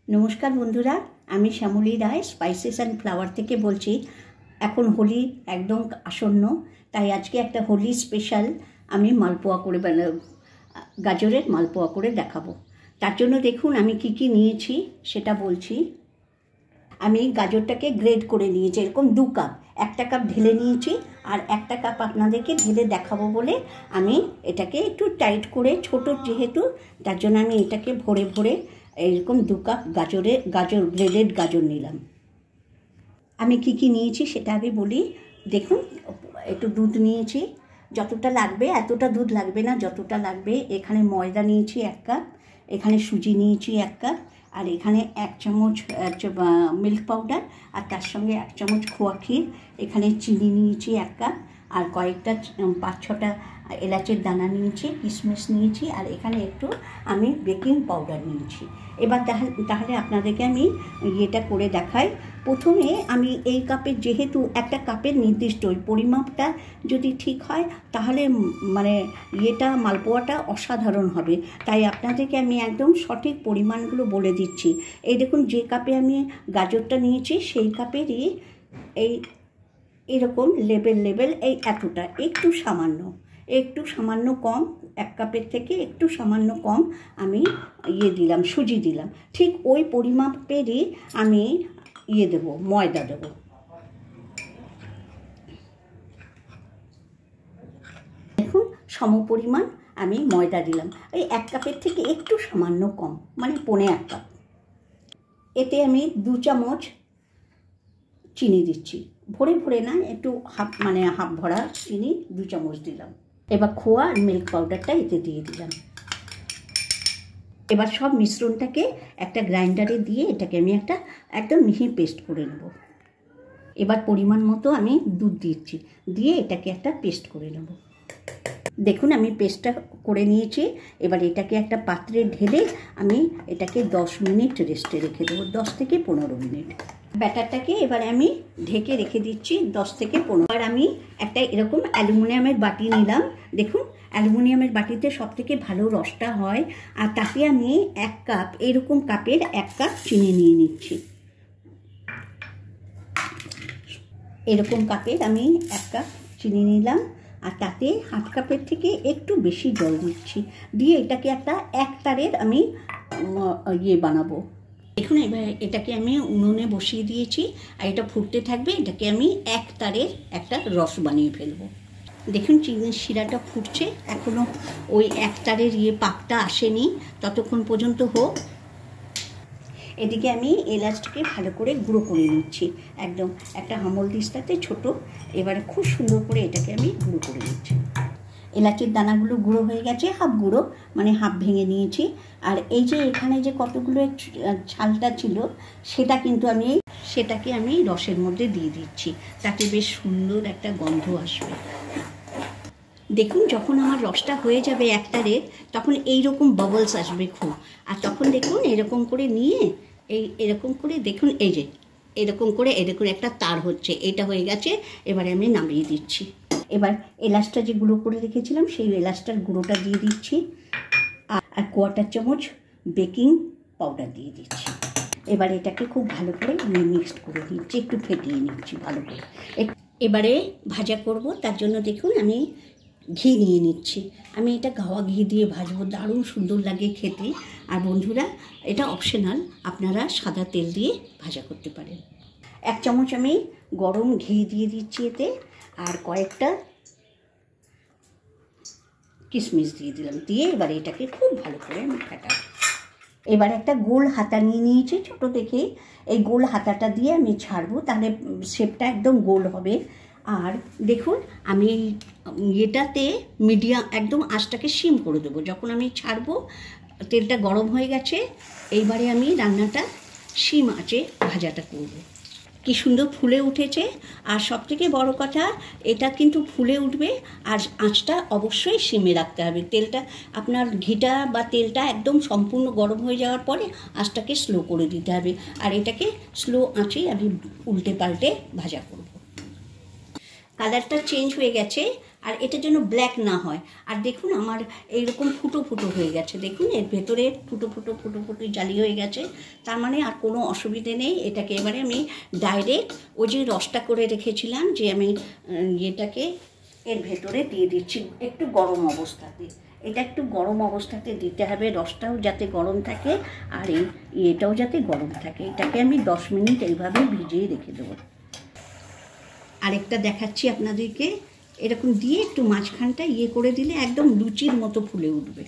नमस्कार बंधुरा आमी श्यामली राय स्पाइसेस एंड फ्लावर থেকে বলছি। এখন হোলি একদম আসন্ন, তাই আজকে একটা হোলি স্পেশাল আমি মালপোয়া করে গাজরের মালপোয়া করে দেখাবো। তার জন্য দেখুন আমি কি কি নিয়েছি সেটা বলছি। আমি গাজরটাকে গ্রেড করে নিয়েছি, এরকম 2 কাপ, 1 কাপ ঢেলে নিয়েছি আর 1 কাপ আপনাদেরকে ঢেলে দেখাবো বলে আমি এটাকে একটু টাইট করে, ছোট যেহেতু তার জন্য আমি এটাকে ভরে ভরে এরকম 2 কাপ গাজর গ্রেডেড গাজর নিলাম। আমি কি কি নিয়েছি সেটা আগে বলি। দেখুন একটু দুধ নিয়েছি, যতটা লাগবে এতটা দুধ লাগবে না, যতটা লাগবে। এখানে ময়দা নিয়েছি 1 কাপ, এখানে সুজি নিয়েছি 1 কাপ, আর এখানে 1 চামচ মিল্ক পাউডার, আর তার সঙ্গে 1 চামচ খোয়া ক্ষীর। এখানে চিনি নিয়েছি 1 কাপ, আর কয়েকটা 5-6টা এলাচের দানা নিয়েছি, কিশমিশ নিয়েছি, আর এখানে একটু আমি বেকিং পাউডার নিয়েছি। এবার তাহলে আপনাদেরকে আমি এটা করে দেখাই। প্রথমে আমি এই কাপের, যেহেতু একটা কাপের নির্দিষ্ট ওই পরিমাপটা যদি ঠিক হয় তাহলে মানে এটা মালপোয়াটা অসাধারণ হবে। তাই আপনাদেরকে আমি একদম সঠিক পরিমাণগুলো বলে দিচ্ছি। এই দেখুন যে কাপে আমি গাজরটা নিয়েছি সেই কাপেরই এই এরকম লেবেল এই এতটা, একটু সামান্য কম, 1 কাপের থেকে একটু সামান্য কম আমি দিলাম, সুজি দিলাম। ঠিক ওই পরিমাপেরই আমি দেব, ময়দা দেব। দেখুন সমপরিমাণ আমি ময়দা দিলাম, এই 1 কাপের থেকে একটু সামান্য কম, মানে 1.25 কাপ। এতে আমি 2 চামচ চিনি দিচ্ছি, ভরে না, একটু হাফ ভরা চিনি 2 চামচ দিলাম। এবার খোয়া আর মিল্ক পাউডারটা এতে দিয়ে দিলাম। এবার সব মিশ্রণটাকে একটা গ্রাইন্ডারে দিয়ে এটাকে আমি একটা একদম মিহি পেস্ট করে নেব। এবার পরিমাণ মতো আমি দুধ দিচ্ছি, দিয়ে এটাকে একটা পেস্ট করে নেব। দেখুন আমি পেস্টটা করে নিয়েছি। এবার এটাকে একটা পাত্রে ঢেলে আমি এটাকে 10 মিনিট রেস্টে রেখে দেবো, 10 থেকে 15 মিনিট। ব্যাটারটাকে এবার আমি ঢেকে রেখে দিচ্ছি 10 থেকে 15। আর আমি একটা এরকম অ্যালুমিনিয়ামের বাটি নিলাম। দেখুন অ্যালুমিনিয়ামের বাটিতে সবথেকে ভালো রসটা হয়। আর তাতে আমি 1 কাপ, এরকম কাপের 1 কাপ চিনি নিয়ে নিচ্ছি। এরকম কাপের আমি 1 কাপ চিনি নিলাম, আর তাতে হাফ কাপের থেকে একটু বেশি জল দিচ্ছি, দিয়ে এটাকে একটা 1 তারের আমি বানাবো। দেখুন এবার এটাকে আমি উনুনে বসিয়ে দিয়েছি, আর এটা ফুটতে থাকবে। এটাকে আমি 1 তারের একটা রস বানিয়ে ফেলবো। দেখুন চিনির শিরাটা ফুটছে, এখনও ওই 1 তারের পাকটা আসেনি, ততক্ষণ পর্যন্ত হোক। এদিকে আমি এলাচটাকে ভালো করে গুঁড়ো করে নিচ্ছি, একদম একটা হামল দিস্তাতে ছোট। এবারে খুব সুন্দর করে এটাকে আমি গুঁড়ো করে নিচ্ছি। এলাচের দানাগুলো গুঁড়ো হয়ে গেছে, হাফ গুঁড়ো, মানে হাফ ভেঙে নিয়েছি। আর এই যে এখানে যে কতগুলো ছালটা ছিল সেটা কিন্তু সেটাকে আমি রসের মধ্যে দিয়ে দিচ্ছি, তাতে বেশ সুন্দর একটা গন্ধ আসবে। দেখুন যখন আমার রসটা হয়ে যাবে 1 তারের, তখন এইরকম বাবলস আসবে খুব। আর তখন দেখুন এরকম করে নিয়ে এরকম করে দেখুন, এই যে এরকম করে একটা তার হচ্ছে, এটা হয়ে গেছে। এবারে আমি নামিয়ে দিচ্ছি। এবার এলাচটা যে গুঁড়ো করে রেখেছিলাম সেই এলাচটার গুঁড়োটা দিয়ে দিচ্ছি, আর 1/4 চামচ বেকিং পাউডার দিয়ে দিচ্ছি। এবার এটাকে খুব ভালো করে আমি মিক্সড করে দিচ্ছি, একটু ফেটিয়ে নিচ্ছি ভালো করে। এবারে ভাজা করব, তার জন্য দেখুন আমি ঘি নিয়ে নিচ্ছি। আমি এটা গাওয়া ঘি দিয়ে ভাজবো, দারুণ সুন্দর লাগে খেতে। আর বন্ধুরা এটা অপশনাল, আপনারা সাদা তেল দিয়ে ভাজা করতে পারেন। 1 চামচ আমি গরম ঘি দিয়ে দিচ্ছি এতে, আর কয়েকটা কিশমিশ দিয়ে দিলাম, দিয়ে এবার এটাকে খুব ভালো করে আমি ফাটাবো। এবার একটা গোল হাতা নিয়ে নিয়েছি ছোটো দেখে, এই গোল হাতাটা দিয়ে আমি ছাড়বো, তাহলে শেপটা একদম গোল হবে। আর দেখুন আমি এটাতে মিডিয়াম একদম আঁচটাকে সিম করে দেবো। যখন আমি ছাড়বো তেলটা গরম হয়ে গেছে, এইবারে আমি রান্নাটা সিম আঁচে ভাজাটা করব। কি সুন্দর ফুলে উঠেছে। আর সবথেকে বড় কথা, এটা কিন্তু ফুলে উঠবে, আর আঁচটা অবশ্যই সিমে রাখতে হবে। তেলটা আপনার ঘিটা বা তেলটা একদম সম্পূর্ণ গরম হয়ে যাওয়ার পরে আঁচটাকে স্লো করে দিতে হবে। আর এটাকে স্লো আঁচেই আমি উল্টে পাল্টে ভাজা করব। কালারটা চেঞ্জ হয়ে গেছে, আর এটা যেন ব্ল্যাক না হয়। আর দেখুন আমার এইরকম ফুটো ফুটো হয়ে গেছে, দেখুন এর ভেতরে ফুটো ফুটো জালি হয়ে গেছে। তার মানে আর কোনো অসুবিধে নেই। এটাকে এবারে আমি ডাইরেক্ট ওই যে রসটা করে রেখেছিলাম, যে আমি এটাকে এর ভেতরে দিয়ে দিচ্ছি একটু গরম অবস্থাতে। এটা একটু গরম অবস্থাতে দিতে হবে, রসটাও যাতে গরম থাকে আর এটাও যাতে গরম থাকে। এটাকে আমি 10 মিনিট এইভাবে ভিজিয়ে রেখে দেবো। আরেকটা দেখাচ্ছি আপনাদেরকে, এরকম দিয়ে একটু মাঝখানটা করে দিলে একদম লুচির মতো ফুলে উঠবে।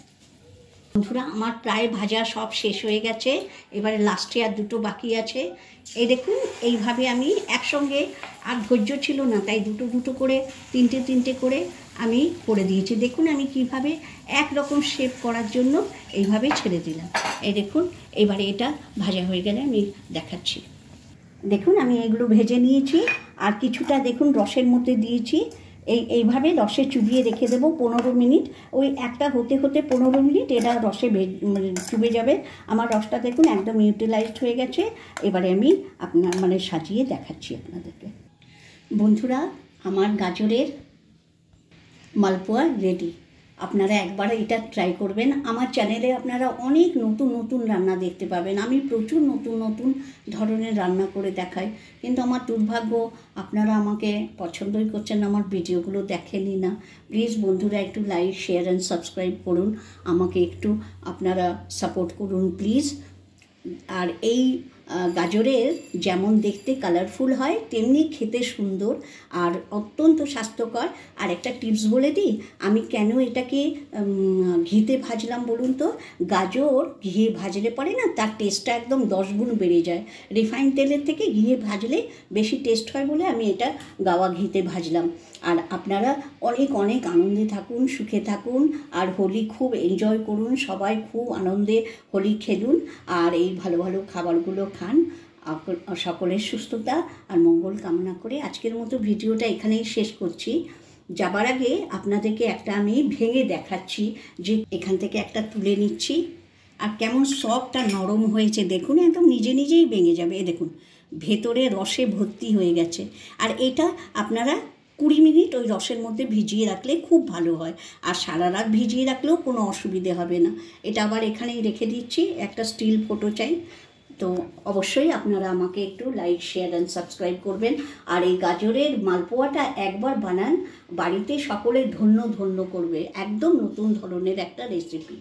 বন্ধুরা আমার প্রায় ভাজা সব শেষ হয়ে গেছে, এবারে লাস্টে আর দুটো বাকি আছে। এই দেখুন এইভাবে আমি একসঙ্গে, আর ধৈর্য ছিল না তাই দুটো করে তিনটে করে আমি করে দিয়েছি। দেখুন আমি কিভাবে একরকম শেপ করার জন্য এইভাবে ছেড়ে দিলাম। এই দেখুন এবারে এটা ভাজা হয়ে গেলে আমি দেখাচ্ছি। দেখুন আমি এগুলো ভেজে নিয়েছি, আর কিছুটা দেখুন রসের মধ্যে দিয়েছি। এইভাবে রসে চুবিয়ে রেখে দেবো 15 মিনিট। ওই একটা হতে 15 মিনিট এটা রসে চুবে যাবে। আমার রসটা দেখুন একদম ইউটিলাইজড হয়ে গেছে। এবারে আমি সাজিয়ে দেখাচ্ছি আপনাদেরকে। বন্ধুরা আমার গাজরের মালপোয়া রেডি। আপনারা একবার এটা ট্রাই করবেন। আমার চ্যানেলে আপনারা অনেক নতুন রান্না দেখতে পাবেন। আমি প্রচুর নতুন ধরনের রান্না করে দেখাই, কিন্তু আমার দুর্ভাগ্য আপনারা আমাকে পছন্দই করছেন না, আমার ভিডিওগুলো দেখেনই না। প্লিজ বন্ধুরা একটু লাইক, শেয়ার অ্যান্ড সাবস্ক্রাইব করুন, আমাকে একটু আপনারা সাপোর্ট করুন প্লিজ। আর এই গাজরের যেমন দেখতে কালারফুল হয় তেমনি খেতে সুন্দর আর অত্যন্ত স্বাস্থ্যকর। আর একটা টিপস বলে দিই, আমি কেন এটাকে ঘিতে ভাজলাম বলুন তো। গাজর ঘিয়ে ভাজলে পরে না তার টেস্টটা একদম 10 গুণ বেড়ে যায়। রিফাইন তেলের থেকে ঘিয়ে ভাজলে বেশি টেস্ট হয় বলে আমি এটা গাওয়া ঘিতে ভাজলাম। আর আপনারা অনেক আনন্দে থাকুন, সুখে থাকুন, আর হোলি খুব এনজয় করুন, সবাই খুব আনন্দে হোলি খেলুন, আর এই ভালো খাবারগুলো খান। সকলের সুস্থতা আর মঙ্গল কামনা করে আজকের মতো ভিডিওটা এখানেই শেষ করছি। যাবার আগে আপনাদেরকে একটা আমি ভেঙে দেখাচ্ছি, যে এখান থেকে একটা তুলে নিচ্ছি, আর কেমন সফট আর নরম হয়েছে দেখুন, একদম নিজেই ভেঙে যাবে। দেখুন ভেতরে রসে ভর্তি হয়ে গেছে। আর এটা আপনারা 20 মিনিট ওই রসের মধ্যে ভিজিয়ে রাখলে খুব ভালো হয়, আর সারা রাত ভিজিয়ে রাখলেও কোনো অসুবিধে হবে না। এটা আবার এখানেই রেখে দিচ্ছি, একটা স্টিল ফটো চাই। তো অবশ্যই আপনারা আমাকে একটু লাইক, শেয়ার অ্যান্ড সাবস্ক্রাইব করবেন। আর এই গাজরের মালপোয়াটা একবার বানান, বাড়িতে সকলে ধন্য করবে। একদম নতুন ধরনের একটা রেসিপি।